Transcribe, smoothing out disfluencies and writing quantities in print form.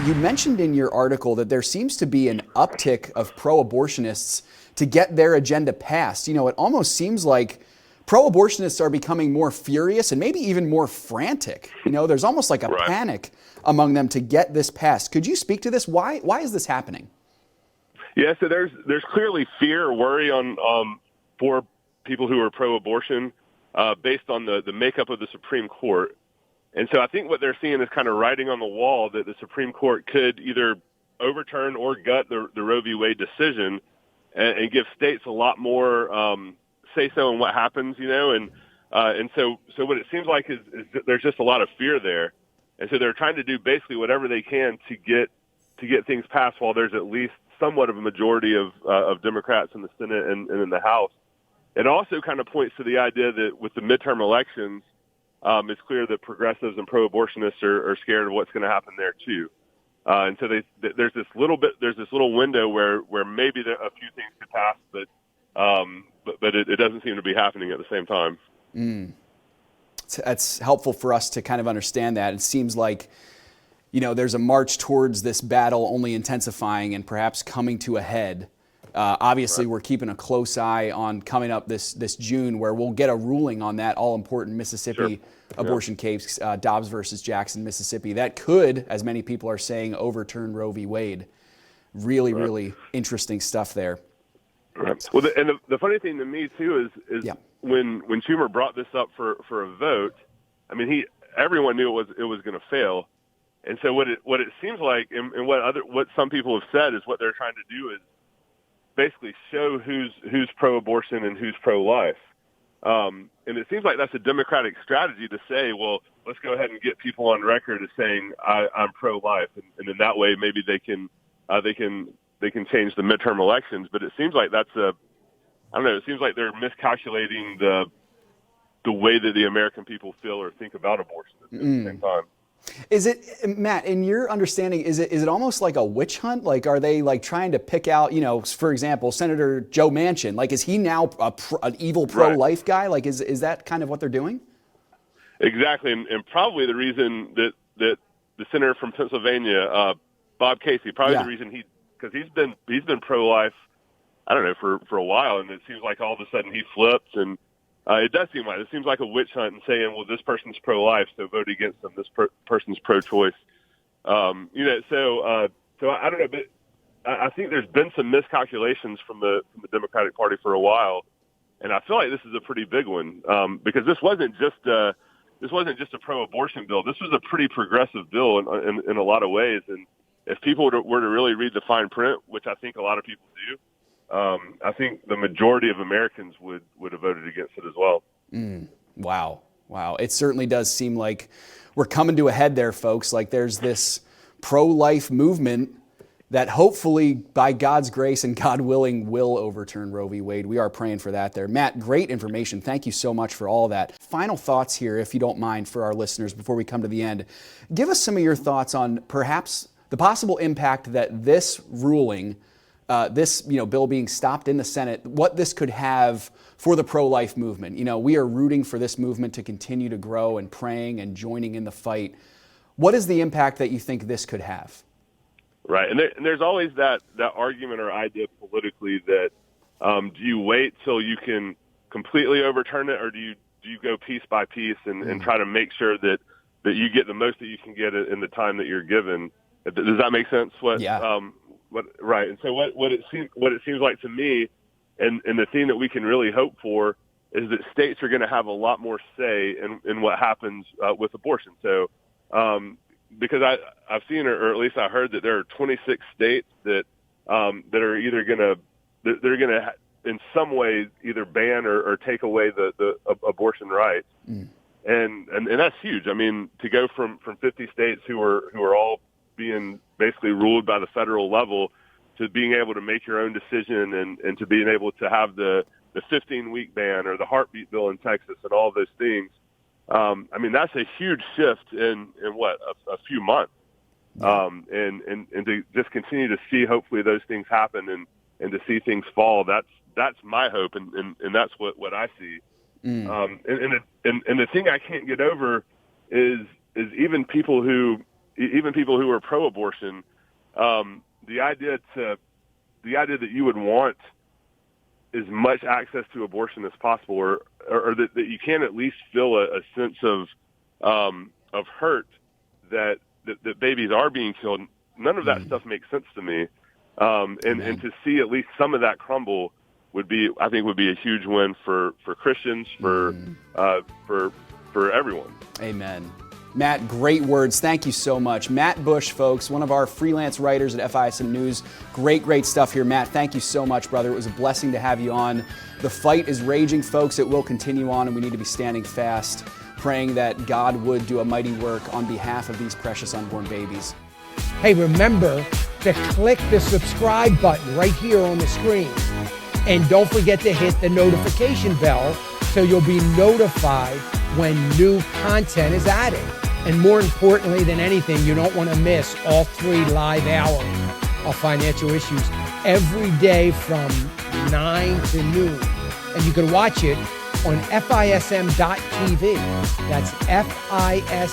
You mentioned in your article that there seems to be an uptick of pro-abortionists to get their agenda passed. It almost seems like pro-abortionists are becoming more furious and maybe even more frantic. There's almost like a Right. panic among them to get this passed. Could you speak to this? Why is this happening? Yeah, so there's clearly fear or worry on for people who are pro-abortion based on the makeup of the Supreme Court. And so I think what they're seeing is kind of writing on the wall that the Supreme Court could either overturn or gut the Roe v. Wade decision and give states a lot more say-so in what happens, and so what it seems like is that there's just a lot of fear there. And so they're trying to do basically whatever they can to get things passed while there's at least somewhat of a majority of Democrats in the Senate and in the House. It also kind of points to the idea that with the midterm elections, it's clear that progressives and pro-abortionists are scared of what's going to happen there too, and so there's this little window where maybe a few things could pass, but it doesn't seem to be happening at the same time. That's helpful for us to kind of understand that. It seems like there's a march towards this battle only intensifying and perhaps coming to a head. Obviously, Right. We're keeping a close eye on coming up this June, where we'll get a ruling on that all-important Mississippi abortion case, Dobbs versus Jackson, Mississippi. That could, as many people are saying, overturn Roe v. Wade. Really interesting stuff there. Right. Well, the funny thing to me too is when Schumer brought this up for a vote, I mean everyone knew it was going to fail, and so what it seems like, and what some people have said is what they're trying to do is basically show who's pro-abortion and who's pro-life. And it seems like that's a Democratic strategy to say, well, let's go ahead and get people on record as saying I'm pro-life, and in that way maybe they can change the midterm elections. But it seems like I don't know. It seems like they're miscalculating the way that the American people feel or think about abortion at the same time. Is it, Matt, in your understanding, is it almost like a witch hunt? Like, are they like trying to pick out, for example, Senator Joe Manchin? Like, is he now an evil pro-life guy? Like, is that kind of what they're doing? Exactly, and probably the reason that the senator from Pennsylvania, Bob Casey, the reason because he's been pro-life, I don't know, for a while, and it seems like all of a sudden he flipped, and it seems like a witch hunt and saying, well, this person's pro-life, so vote against them. This person's pro-choice. So I don't know, but I think there's been some miscalculations from the Democratic Party for a while, and I feel like this is a pretty big one because this wasn't just a pro-abortion bill. This was a pretty progressive bill in a lot of ways, and if people were to really read the fine print, which I think a lot of people do, I think the majority of Americans would have voted against it as well. Wow. It certainly does seem like we're coming to a head there, folks. Like there's this pro-life movement that hopefully, by God's grace and God willing, will overturn Roe v. Wade. We are praying for that there. Matt, great information. Thank you so much for all that. Final thoughts here, if you don't mind, for our listeners before we come to the end. Give us some of your thoughts on perhaps the possible impact that this ruling, this bill being stopped in the Senate, what this could have for the pro-life movement. We are rooting for this movement to continue to grow and praying and joining in the fight. What is the impact that you think this could have? Right, and there's always that argument or idea politically that do you wait till you can completely overturn it, or do you go piece by piece and try to make sure that you get the most that you can get in the time that you're given? Does that make sense? Right. And so what it seems like to me, and the thing that we can really hope for is that states are going to have a lot more say in what happens with abortion. So because I've seen, or at least I heard, that there are 26 states that are either going to in some way either ban or take away the abortion rights. And that's huge. I mean, to go from 50 states who are all being basically ruled by the federal level to being able to make your own decision and to being able to have the 15-week ban or the heartbeat bill in Texas and all those things. I mean, that's a huge shift in a few months. And to just continue to see hopefully those things happen and to see things fall, that's my hope, and that's what I see. And the thing I can't get over is even people who even people who are pro-abortion, the idea that you would want as much access to abortion as possible, or that you can at least feel a sense of hurt that babies are being killed. None of that stuff makes sense to me. And to see at least some of that crumble would be a huge win for Christians, for everyone. Amen. Matt, great words. Thank you so much. Matt Bush, folks, one of our freelance writers at FISM News. Great stuff here. Matt, thank you so much, brother. It was a blessing to have you on. The fight is raging, folks. It will continue on, and we need to be standing fast, praying that God would do a mighty work on behalf of these precious unborn babies. Hey, remember to click the subscribe button right here on the screen. And don't forget to hit the notification bell so you'll be notified when new content is added. And more importantly than anything, you don't want to miss all 3 live hours of Financial Issues every day from 9 to noon. And you can watch it on FISM.tv. That's FISM.tv.